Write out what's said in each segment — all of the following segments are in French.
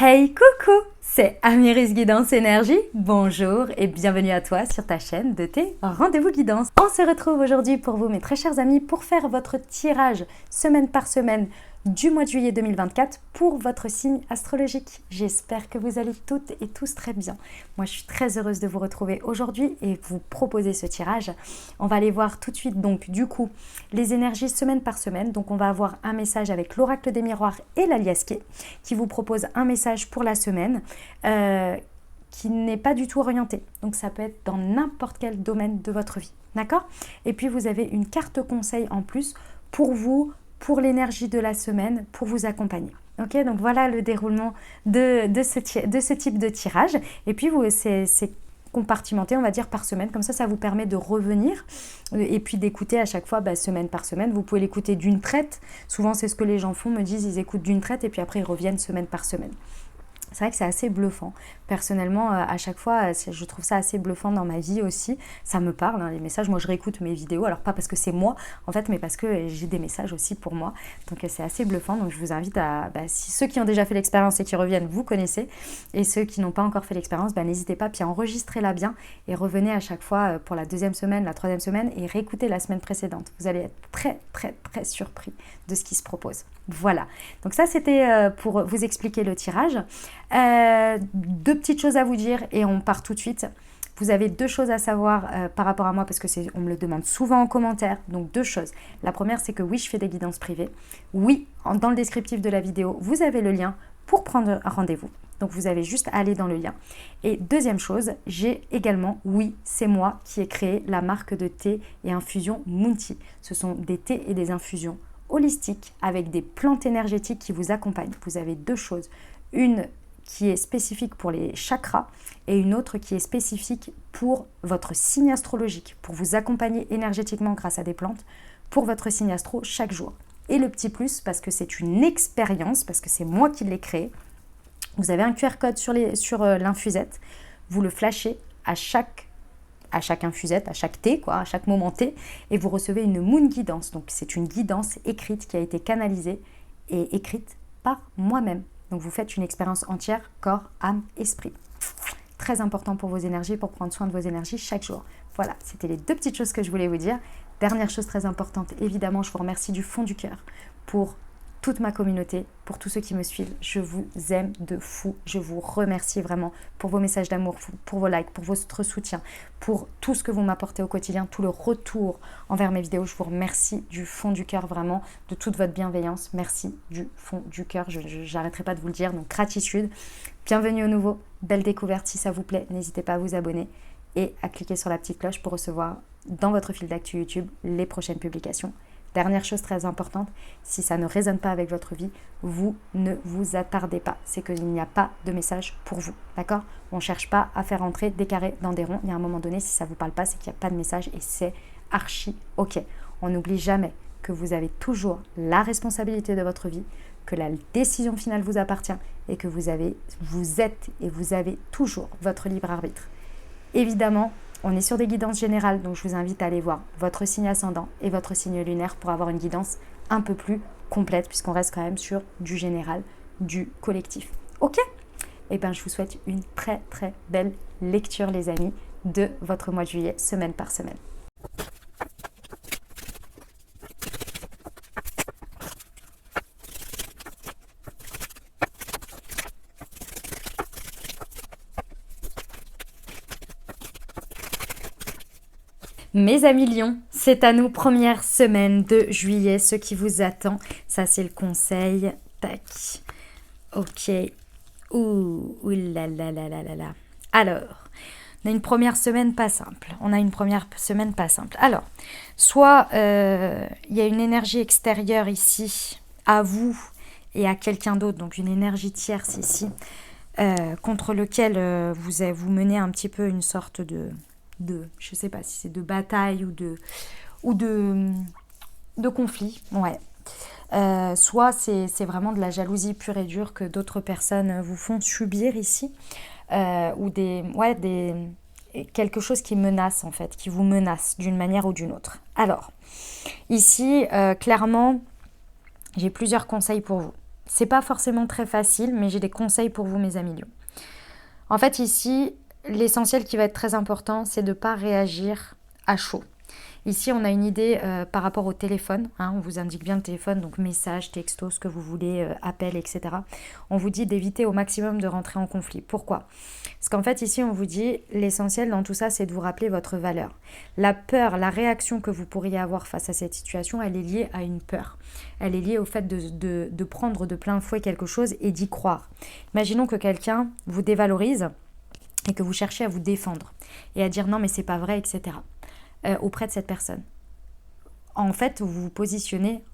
Hey coucou, c'est Amiris Guidance Énergie. Bonjour et bienvenue à toi sur ta chaîne de tes rendez-vous guidance. On se retrouve aujourd'hui pour vous mes très chers amis pour faire votre tirage semaine par semaine du mois de juillet 2024 pour votre signe astrologique. J'espère que vous allez toutes et tous très bien. Moi je suis très heureuse de vous retrouver aujourd'hui et vous proposer ce tirage. On va aller voir tout de suite donc du coup les énergies semaine par semaine. Donc on va avoir un message avec l'oracle des miroirs et l'aliasqué qui vous propose un message pour la semaine qui n'est pas du tout orienté. Donc ça peut être dans n'importe quel domaine de votre vie. D'accord ? Et puis vous avez une carte conseil en plus pour vous, pour l'énergie de la semaine, pour vous accompagner. Ok, donc voilà le déroulement de ce type de tirage. Et puis c'est compartimenté, on va dire, par semaine. Comme ça vous permet de revenir et puis d'écouter à chaque fois, semaine par semaine. Vous pouvez l'écouter d'une traite. Souvent, c'est ce que les gens font, me disent, ils écoutent d'une traite et puis après, ils reviennent semaine par semaine. C'est vrai que c'est assez bluffant. Personnellement, à chaque fois, je trouve ça assez bluffant dans ma vie aussi. Ça me parle, hein, les messages. Moi, je réécoute mes vidéos. Alors, pas parce que c'est moi, en fait, mais parce que j'ai des messages aussi pour moi. Donc, c'est assez bluffant. Donc, je vous invite à... si ceux qui ont déjà fait l'expérience et qui reviennent, vous connaissez. Et ceux qui n'ont pas encore fait l'expérience, n'hésitez pas. Puis, enregistrez-la bien. Et revenez à chaque fois pour la deuxième semaine, la troisième semaine. Et réécoutez la semaine précédente. Vous allez être très, très, très surpris de ce qui se propose. Voilà. Donc, ça, c'était pour vous expliquer le tirage. Deux petites choses à vous dire et on part tout de suite. Vous avez deux choses à savoir par rapport à moi parce que on me le demande souvent en commentaire. Donc deux choses. La première, c'est que oui, je fais des guidances privées. Oui, dans le descriptif de la vidéo, vous avez le lien pour prendre un rendez-vous. Donc vous avez juste à aller dans le lien. Et deuxième chose, j'ai également, oui, c'est moi qui ai créé la marque de thé et infusion Moonty. Ce sont des thés et des infusions holistiques avec des plantes énergétiques qui vous accompagnent. Vous avez deux choses. Une qui est spécifique pour les chakras et une autre qui est spécifique pour votre signe astrologique, pour vous accompagner énergétiquement grâce à des plantes pour votre signe astro chaque jour. Et le petit plus, parce que c'est une expérience, parce que c'est moi qui l'ai créé, vous avez un QR code sur l'infusette, vous le flashez à chaque infusette, à chaque thé, à chaque moment thé, et vous recevez une moon guidance. Donc c'est une guidance écrite qui a été canalisée et écrite par moi-même. Donc vous faites une expérience entière, corps, âme, esprit. Très important pour vos énergies, pour prendre soin de vos énergies chaque jour. Voilà, c'était les deux petites choses que je voulais vous dire. Dernière chose très importante, évidemment, je vous remercie du fond du cœur pour toute ma communauté, pour tous ceux qui me suivent. Je vous aime de fou. Je vous remercie vraiment pour vos messages d'amour, pour vos likes, pour votre soutien, pour tout ce que vous m'apportez au quotidien, tout le retour envers mes vidéos. Je vous remercie du fond du cœur, vraiment, de toute votre bienveillance. Merci du fond du cœur. Je n'arrêterai pas de vous le dire. Donc, gratitude. Bienvenue au nouveau. Belle découverte. Si ça vous plaît, n'hésitez pas à vous abonner et à cliquer sur la petite cloche pour recevoir dans votre fil d'actu YouTube les prochaines publications. Dernière chose très importante, si ça ne résonne pas avec votre vie, vous ne vous attardez pas. C'est qu'il n'y a pas de message pour vous, d'accord ? On ne cherche pas à faire entrer des carrés dans des ronds. Il y a un moment donné, si ça ne vous parle pas, c'est qu'il n'y a pas de message et c'est archi ok. On n'oublie jamais que vous avez toujours la responsabilité de votre vie, que la décision finale vous appartient et que vous êtes et vous avez toujours votre libre arbitre. Évidemment, on est sur des guidances générales, donc je vous invite à aller voir votre signe ascendant et votre signe lunaire pour avoir une guidance un peu plus complète, puisqu'on reste quand même sur du général, du collectif. Ok ? Eh bien, je vous souhaite une très très belle lecture, les amis, de votre mois de juillet, semaine par semaine. Mes amis Lions, c'est à nous, première semaine de juillet, ce qui vous attend, ça c'est le conseil, tac, ok, ouh là là là là là là. Alors, on a une première semaine pas simple, alors, soit il y a une énergie extérieure ici, à vous et à quelqu'un d'autre, donc une énergie tierce ici, contre lequel vous menez un petit peu une sorte de je sais pas si c'est de bataille ou de conflit, ouais. Soit c'est vraiment de la jalousie pure et dure que d'autres personnes vous font subir ici, ou quelque chose qui menace en fait, qui vous menace d'une manière ou d'une autre. Alors, ici, clairement, j'ai plusieurs conseils pour vous. C'est pas forcément très facile, mais j'ai des conseils pour vous, mes amis lions. En fait, ici, l'essentiel qui va être très important, c'est de ne pas réagir à chaud. Ici, on a une idée par rapport au téléphone. On vous indique bien le téléphone, donc message, texto, ce que vous voulez, appel, etc. On vous dit d'éviter au maximum de rentrer en conflit. Pourquoi ? Parce qu'en fait, ici, on vous dit l'essentiel dans tout ça, c'est de vous rappeler votre valeur. La peur, la réaction que vous pourriez avoir face à cette situation, elle est liée à une peur. Elle est liée au fait de prendre de plein fouet quelque chose et d'y croire. Imaginons que quelqu'un vous dévalorise et que vous cherchez à vous défendre et à dire non mais c'est pas vrai, etc. Auprès de cette personne. En fait, vous vous positionnez,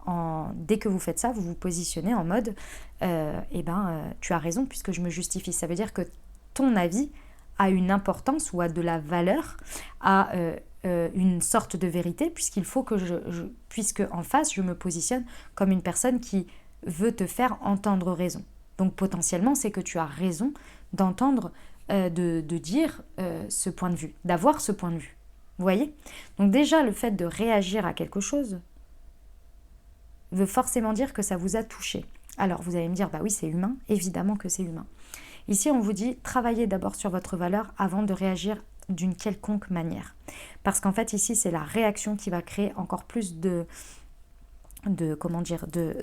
dès que vous faites ça, vous vous positionnez en mode tu as raison puisque je me justifie. Ça veut dire que ton avis a une importance ou a de la valeur, a une sorte de vérité, puisqu'il faut que puisque en face, je me positionne comme une personne qui veut te faire entendre raison. Donc potentiellement, c'est que tu as raison d'entendre, de dire ce point de vue, d'avoir ce point de vue. Vous voyez ? Donc déjà, le fait de réagir à quelque chose veut forcément dire que ça vous a touché. Alors vous allez me dire, bah oui, c'est humain, évidemment que c'est humain. Ici, on vous dit, travaillez d'abord sur votre valeur avant de réagir d'une quelconque manière. Parce qu'en fait, ici, c'est la réaction qui va créer encore plus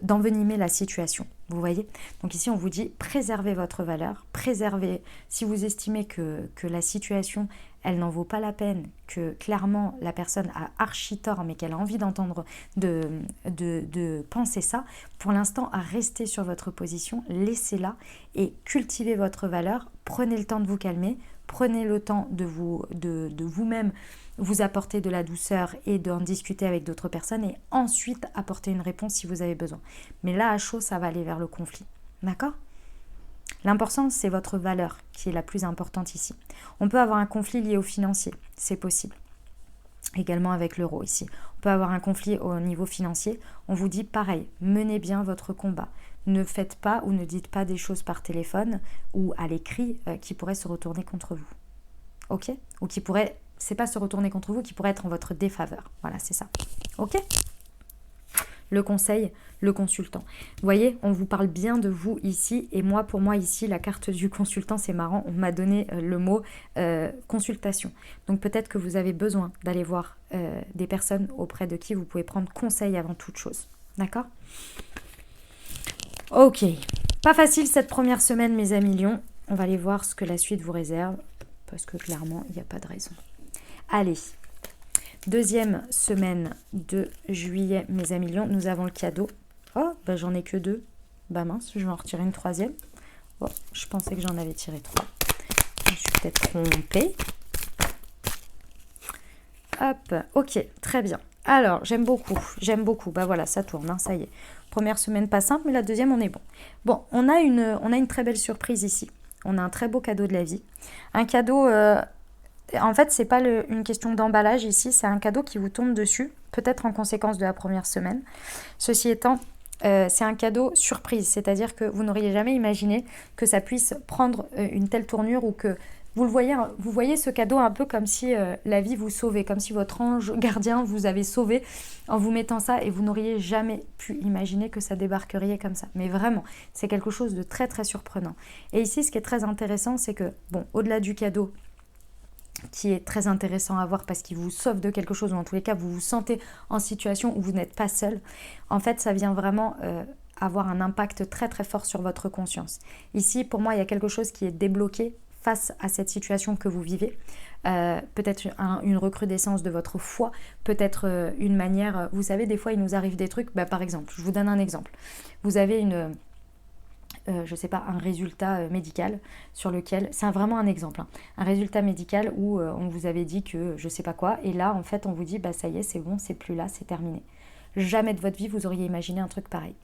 d'envenimer la situation. Vous voyez ? Donc ici, on vous dit, préservez votre valeur, préservez, si vous estimez que la situation, elle n'en vaut pas la peine, que clairement, la personne a archi tort, mais qu'elle a envie d'entendre, de penser ça, pour l'instant, à rester sur votre position, laissez-la et cultivez votre valeur, prenez le temps de vous calmer, prenez le temps de vous-même vous apporter de la douceur et d'en discuter avec d'autres personnes et ensuite apporter une réponse si vous avez besoin. Mais là, à chaud, ça va aller vers le conflit. D'accord ? L'important, c'est votre valeur qui est la plus importante ici. On peut avoir un conflit lié au financier, c'est possible. Également avec l'euro ici. On peut avoir un conflit au niveau financier. On vous dit pareil, menez bien votre combat. Ne faites pas ou ne dites pas des choses par téléphone ou à l'écrit qui pourraient se retourner contre vous. Ok ? Ou qui pourraient, c'est pas se retourner contre vous, qui pourraient être en votre défaveur. Voilà, c'est ça. Ok ? Le conseil, le consultant. Vous voyez, on vous parle bien de vous ici. Et moi, pour moi, ici, la carte du consultant, c'est marrant. On m'a donné le mot consultation. Donc peut-être que vous avez besoin d'aller voir des personnes auprès de qui vous pouvez prendre conseil avant toute chose. D'accord ? Ok. Pas facile cette première semaine, mes amis lions. On va aller voir ce que la suite vous réserve. Parce que clairement, il n'y a pas de raison. Allez. Deuxième semaine de juillet, mes amis lions, nous avons le cadeau. Oh, bah j'en ai que 2. Bah mince, je vais en retirer une troisième. Oh, je pensais que j'en avais tiré 3. Je me suis peut-être trompée. Hop, ok, très bien. Alors, j'aime beaucoup. Bah voilà, ça tourne, hein, ça y est. Première semaine pas simple, mais la deuxième, on est bon. Bon, on a une très belle surprise ici. On a un très beau cadeau de la vie. Un cadeau... En fait, c'est pas une question d'emballage ici, c'est un cadeau qui vous tombe dessus, peut-être en conséquence de la première semaine. Ceci étant, c'est un cadeau surprise, c'est-à-dire que vous n'auriez jamais imaginé que ça puisse prendre une telle tournure ou que vous voyez ce cadeau un peu comme si la vie vous sauvait, comme si votre ange gardien vous avait sauvé en vous mettant ça et vous n'auriez jamais pu imaginer que ça débarquerait comme ça. Mais vraiment, c'est quelque chose de très très surprenant. Et ici, ce qui est très intéressant, c'est que, bon, au-delà du cadeau, qui est très intéressant à voir parce qu'il vous sauve de quelque chose ou en tous les cas vous vous sentez en situation où vous n'êtes pas seul. En fait, ça vient vraiment avoir un impact très très fort sur votre conscience. Ici, pour moi, il y a quelque chose qui est débloqué face à cette situation que vous vivez. Peut-être une recrudescence de votre foi, peut-être une manière... Vous savez, des fois, il nous arrive des trucs. Bah, par exemple, je vous donne un exemple. Vous avez je sais pas, un résultat médical sur lequel, c'est vraiment un exemple, hein, un résultat médical où on vous avait dit que je sais pas quoi, et là en fait on vous dit bah ça y est, c'est bon, c'est plus là, c'est terminé. Jamais de votre vie vous auriez imaginé un truc pareil.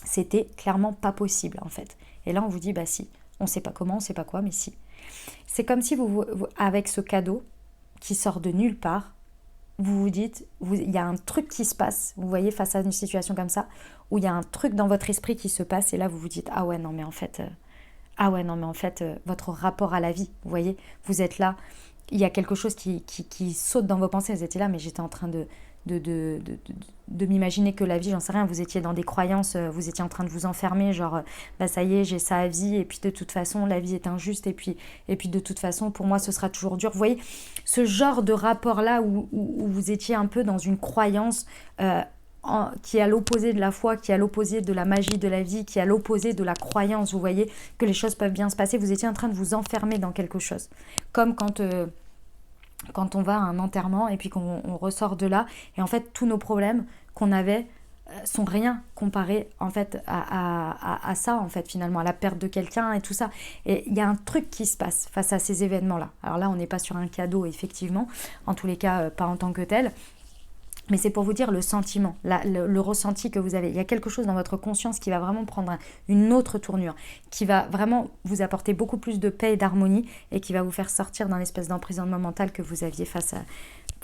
C'était clairement pas possible en fait. Et là on vous dit bah si, on sait pas comment, on sait pas quoi, mais si. C'est comme si vous avec ce cadeau qui sort de nulle part, vous vous dites, il y a un truc qui se passe, vous voyez, face à une situation comme ça, où il y a un truc dans votre esprit qui se passe, et là vous vous dites, ah ouais, non mais en fait, votre rapport à la vie, vous voyez, vous êtes là, il y a quelque chose qui saute dans vos pensées, vous étiez là, mais j'étais en train de de m'imaginer que la vie, j'en sais rien, vous étiez dans des croyances, vous étiez en train de vous enfermer, genre, bah ça y est, j'ai ça à vie, et puis de toute façon, la vie est injuste, et puis de toute façon, pour moi, ce sera toujours dur. Vous voyez, ce genre de rapport-là où vous étiez un peu dans une croyance qui est à l'opposé de la foi, qui est à l'opposé de la magie de la vie, qui est à l'opposé de la croyance, vous voyez, que les choses peuvent bien se passer, vous étiez en train de vous enfermer dans quelque chose. Comme quand on va à un enterrement et puis qu'on ressort de là, et en fait, tous nos problèmes qu'on avait sont rien comparés en fait à ça, en fait, finalement, à la perte de quelqu'un et tout ça. Et il y a un truc qui se passe face à ces événements-là. Alors là, on n'est pas sur un cadeau, effectivement, en tous les cas, pas en tant que tel. Mais c'est pour vous dire le sentiment, le ressenti que vous avez. Il y a quelque chose dans votre conscience qui va vraiment prendre une autre tournure, qui va vraiment vous apporter beaucoup plus de paix et d'harmonie et qui va vous faire sortir d'un espèce d'emprisonnement mental que vous aviez face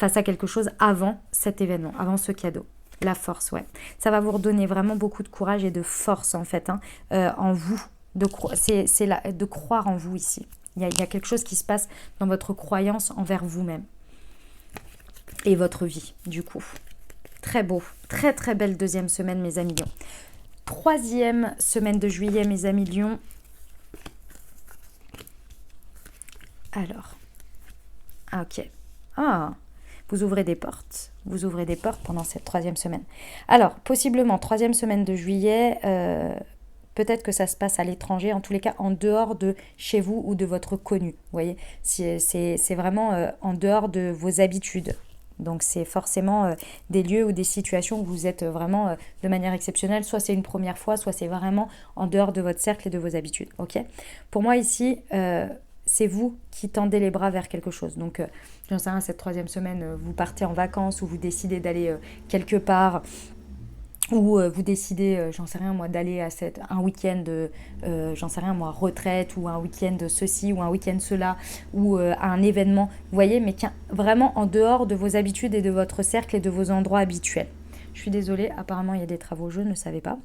à quelque chose avant cet événement, avant ce cadeau. La force, ouais. Ça va vous redonner vraiment beaucoup de courage et de force en fait, en vous. C'est de croire en vous ici. Il y a quelque chose qui se passe dans votre croyance envers vous-même. Et votre vie, du coup. Très beau. Très, très belle deuxième semaine, mes amis lions. Troisième semaine de juillet, mes amis lions. Alors. Ah, ok. Ah, vous ouvrez des portes. Vous ouvrez des portes pendant cette troisième semaine. Alors, possiblement, troisième semaine de juillet, peut-être que ça se passe à l'étranger, en tous les cas, en dehors de chez vous ou de votre connu. Vous voyez, c'est vraiment en dehors de vos habitudes. Donc c'est forcément des lieux ou des situations où vous êtes vraiment de manière exceptionnelle. Soit c'est une première fois, soit c'est vraiment en dehors de votre cercle et de vos habitudes. Ok ? Pour moi ici, c'est vous qui tendez les bras vers quelque chose. Donc j'en sais rien, cette troisième semaine, vous partez en vacances ou vous décidez d'aller quelque part. Ou vous décidez, j'en sais rien moi, d'aller à un week-end, j'en sais rien moi, retraite, ou un week-end ceci, ou un week-end cela, ou à un événement, vous voyez, mais vraiment en dehors de vos habitudes et de votre cercle et de vos endroits habituels. Je suis désolée, apparemment il y a des travaux, je ne savais pas.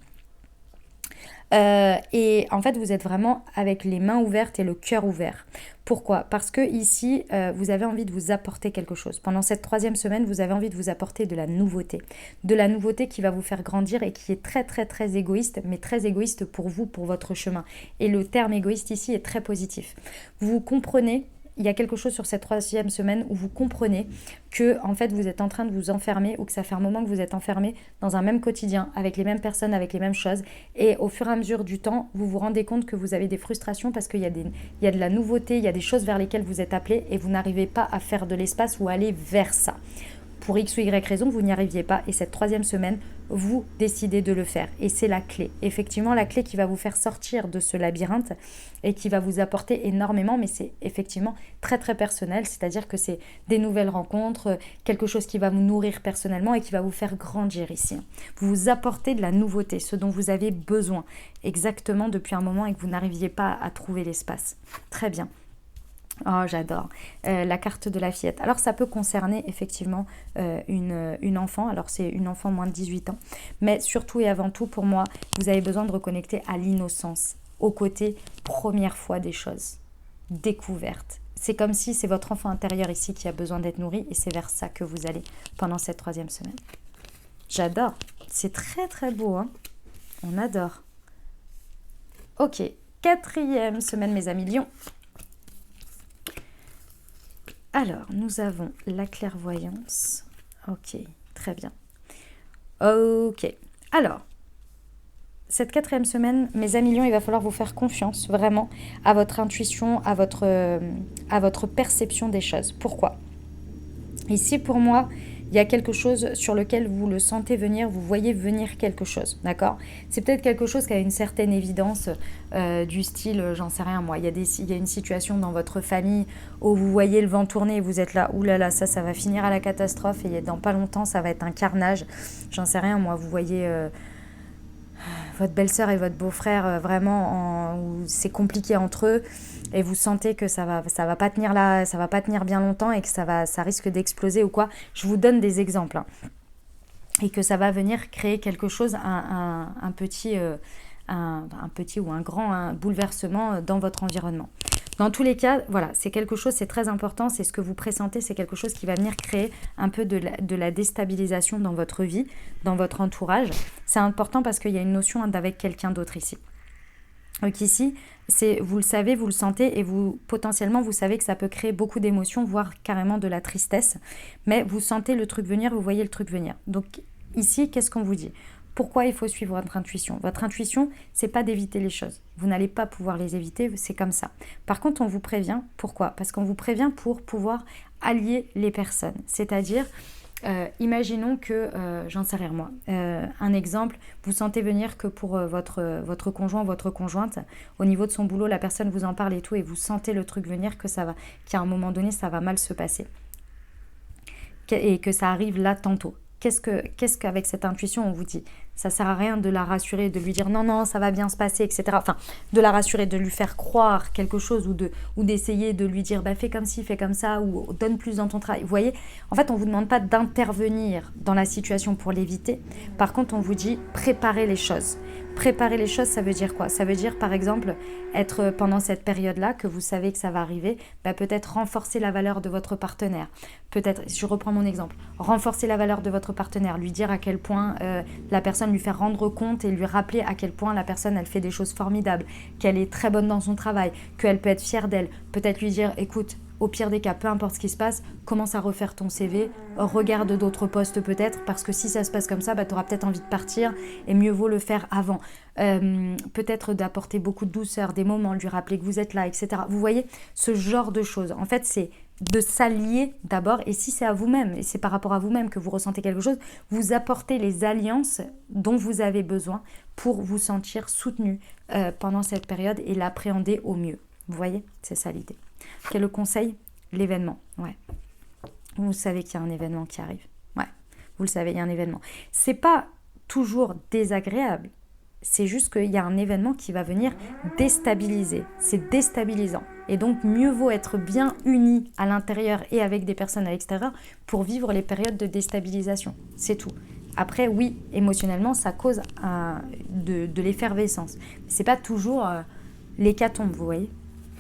Et en fait, vous êtes vraiment avec les mains ouvertes et le cœur ouvert. Pourquoi ? Parce que ici, vous avez envie de vous apporter quelque chose. Pendant cette troisième semaine, vous avez envie de vous apporter de la nouveauté. De la nouveauté qui va vous faire grandir et qui est très, très, très égoïste, mais très égoïste pour vous, pour votre chemin. Et le terme égoïste ici est très positif. Vous comprenez... Il y a quelque chose sur cette troisième semaine où vous comprenez que en fait vous êtes en train de vous enfermer ou que ça fait un moment que vous êtes enfermé dans un même quotidien avec les mêmes personnes, avec les mêmes choses, et au fur et à mesure du temps vous vous rendez compte que vous avez des frustrations parce qu'il y a de la nouveauté, il y a des choses vers lesquelles vous êtes appelé et vous n'arrivez pas à faire de l'espace ou à aller vers ça. Pour X ou Y raison, vous n'y arriviez pas et cette troisième semaine, vous décidez de le faire. Et c'est la clé. Effectivement, la clé qui va vous faire sortir de ce labyrinthe et qui va vous apporter énormément, mais c'est effectivement très très personnel, c'est-à-dire que c'est des nouvelles rencontres, quelque chose qui va vous nourrir personnellement et qui va vous faire grandir ici. Vous vous apportez de la nouveauté, ce dont vous avez besoin exactement depuis un moment et que vous n'arriviez pas à trouver l'espace. Très bien. Oh, j'adore. La carte de la fillette. Alors, ça peut concerner effectivement une enfant. Alors, c'est une enfant moins de 18 ans. Mais surtout et avant tout, pour moi, vous avez besoin de reconnecter à l'innocence, au côté première fois des choses, découverte. C'est comme si c'est votre enfant intérieur ici qui a besoin d'être nourri et c'est vers ça que vous allez pendant cette troisième semaine. J'adore. C'est très, très beau, hein. On adore. Ok. Quatrième semaine, mes amis lions. Alors, nous avons la clairvoyance. Ok, très bien. Ok. Alors, cette quatrième semaine, mes amis lions, il va falloir vous faire confiance vraiment à votre intuition, à votre perception des choses. Pourquoi ? Ici, pour moi, il y a quelque chose sur lequel vous le sentez venir, vous voyez venir quelque chose, d'accord ? C'est peut-être quelque chose qui a une certaine évidence du style, j'en sais rien moi, il y a une situation dans votre famille où vous voyez le vent tourner et vous êtes là, oulala, ça va finir à la catastrophe et dans pas longtemps, ça va être un carnage, j'en sais rien moi, vous voyez... votre belle-sœur et votre beau-frère vraiment où c'est compliqué entre eux et vous sentez que ça va pas tenir là, ça va pas tenir bien longtemps et que ça risque d'exploser ou quoi. Je vous donne des exemples et que ça va venir créer quelque chose, un petit ou un grand bouleversement dans votre environnement. Dans tous les cas, voilà, c'est quelque chose, c'est très important, c'est ce que vous pressentez, c'est quelque chose qui va venir créer un peu de la déstabilisation dans votre vie, dans votre entourage. C'est important parce qu'il y a une notion d'avec quelqu'un d'autre ici. Donc ici, vous le savez, vous le sentez et vous potentiellement vous savez que ça peut créer beaucoup d'émotions, voire carrément de la tristesse. Mais vous sentez le truc venir, vous voyez le truc venir. Donc ici, qu'est-ce qu'on vous dit ? Pourquoi il faut suivre votre intuition ? Votre intuition, c'est pas d'éviter les choses. Vous n'allez pas pouvoir les éviter, c'est comme ça. Par contre, on vous prévient. Pourquoi ? Parce qu'on vous prévient pour pouvoir allier les personnes. C'est-à-dire, imaginons que, j'en sais rien moi, un exemple, vous sentez venir que pour votre conjoint, votre conjointe, au niveau de son boulot, la personne vous en parle et tout, et vous sentez le truc venir qu'à un moment donné, ça va mal se passer. Et que ça arrive là tantôt. Qu'est-ce qu'avec cette intuition on vous dit ? Ça sert à rien de la rassurer, de lui dire non, ça va bien se passer, etc. Enfin, de la rassurer, de lui faire croire quelque chose ou d'essayer de lui dire fais comme ci, fais comme ça, ou donne plus dans ton travail. Vous voyez, en fait, on ne vous demande pas d'intervenir dans la situation pour l'éviter. Par contre, on vous dit préparer les choses. Préparer les choses, ça veut dire quoi ? Ça veut dire, par exemple, être pendant cette période-là, que vous savez que ça va arriver, peut-être renforcer la valeur de votre partenaire. Peut-être, je reprends mon exemple, renforcer la valeur de votre partenaire, lui dire à quel point la personne, lui faire rendre compte et lui rappeler à quel point la personne, elle fait des choses formidables, qu'elle est très bonne dans son travail, qu'elle peut être fière d'elle. Peut-être lui dire, écoute, au pire des cas, peu importe ce qui se passe, commence à refaire ton CV, regarde d'autres postes peut-être, parce que si ça se passe comme ça, tu auras peut-être envie de partir et mieux vaut le faire avant. Peut-être d'apporter beaucoup de douceur, des moments, lui rappeler que vous êtes là, etc. Vous voyez, ce genre de choses. En fait, c'est de s'allier d'abord, et si c'est à vous-même, et c'est par rapport à vous-même que vous ressentez quelque chose, vous apportez les alliances dont vous avez besoin pour vous sentir soutenu pendant cette période et l'appréhender au mieux. Vous voyez, c'est ça l'idée. Quel est le conseil ? L'événement, ouais. Vous savez qu'il y a un événement qui arrive. Ouais, vous le savez, il y a un événement. C'est pas toujours désagréable. C'est juste qu'il y a un événement qui va venir déstabiliser. C'est déstabilisant. Et donc, mieux vaut être bien unis à l'intérieur et avec des personnes à l'extérieur pour vivre les périodes de déstabilisation. C'est tout. Après, oui, émotionnellement, ça cause de l'effervescence. C'est pas toujours l'hécatombe, vous voyez ?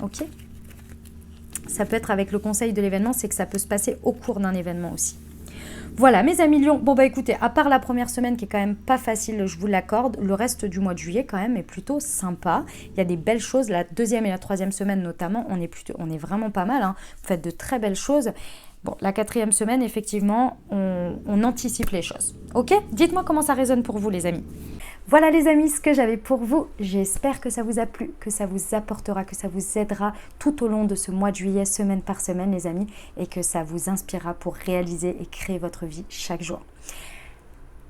Ok ? Ça peut être avec le conseil de l'événement, c'est que ça peut se passer au cours d'un événement aussi. Voilà mes amis Lions, bon écoutez, à part la première semaine qui est quand même pas facile, je vous l'accorde, le reste du mois de juillet quand même est plutôt sympa. Il y a des belles choses, la deuxième et la troisième semaine notamment, on est vraiment pas mal, hein. Vous faites de très belles choses. Bon, la quatrième semaine, effectivement, on anticipe les choses. Ok ? Dites-moi comment ça résonne pour vous les amis. Voilà les amis, ce que j'avais pour vous. J'espère que ça vous a plu, que ça vous apportera, que ça vous aidera tout au long de ce mois de juillet, semaine par semaine les amis, et que ça vous inspirera pour réaliser et créer votre vie chaque jour.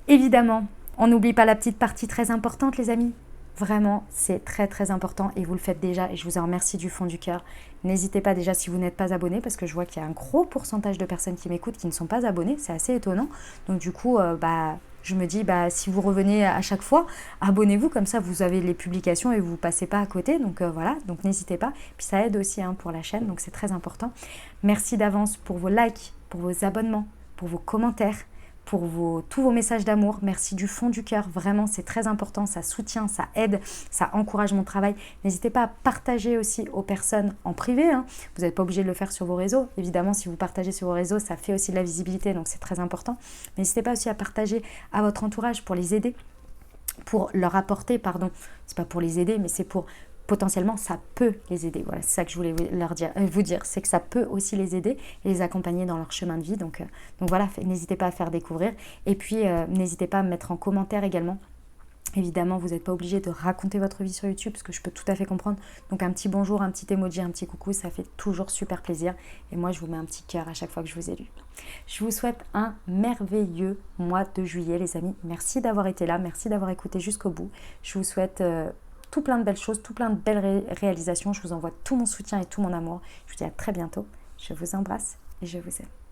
Évidemment, on n'oublie pas la petite partie très importante les amis. Vraiment, c'est très très important et vous le faites déjà et je vous en remercie du fond du cœur. N'hésitez pas déjà si vous n'êtes pas abonné parce que je vois qu'il y a un gros pourcentage de personnes qui m'écoutent qui ne sont pas abonnées, c'est assez étonnant. Donc du coup, je me dis, si vous revenez à chaque fois, abonnez-vous, comme ça vous avez les publications et vous ne passez pas à côté. Donc voilà, donc n'hésitez pas. Puis ça aide aussi pour la chaîne, donc c'est très important. Merci d'avance pour vos likes, pour vos abonnements, pour vos commentaires, pour tous vos messages d'amour. Merci du fond du cœur, vraiment c'est très important, ça soutient, ça aide, ça encourage mon travail. N'hésitez pas à partager aussi aux personnes en privé, hein. Vous n'êtes pas obligé de le faire sur vos réseaux. Évidemment, si vous partagez sur vos réseaux, ça fait aussi de la visibilité, donc c'est très important. N'hésitez pas aussi à partager à votre entourage pour les aider, pour leur apporter, c'est pas pour les aider, mais c'est pour potentiellement ça peut les aider. Voilà, c'est ça que je voulais vous dire, c'est que ça peut aussi les aider et les accompagner dans leur chemin de vie. Donc voilà, n'hésitez pas à faire découvrir. Et puis n'hésitez pas à me mettre en commentaire également. Évidemment, vous n'êtes pas obligé de raconter votre vie sur YouTube, parce que je peux tout à fait comprendre. Donc un petit bonjour, un petit emoji, un petit coucou, ça fait toujours super plaisir. Et moi, je vous mets un petit cœur à chaque fois que je vous ai lu. Je vous souhaite un merveilleux mois de juillet, les amis. Merci d'avoir été là, merci d'avoir écouté jusqu'au bout. Je vous souhaite tout plein de belles choses, tout plein de belles réalisations. Je vous envoie tout mon soutien et tout mon amour. Je vous dis à très bientôt. Je vous embrasse et je vous aime.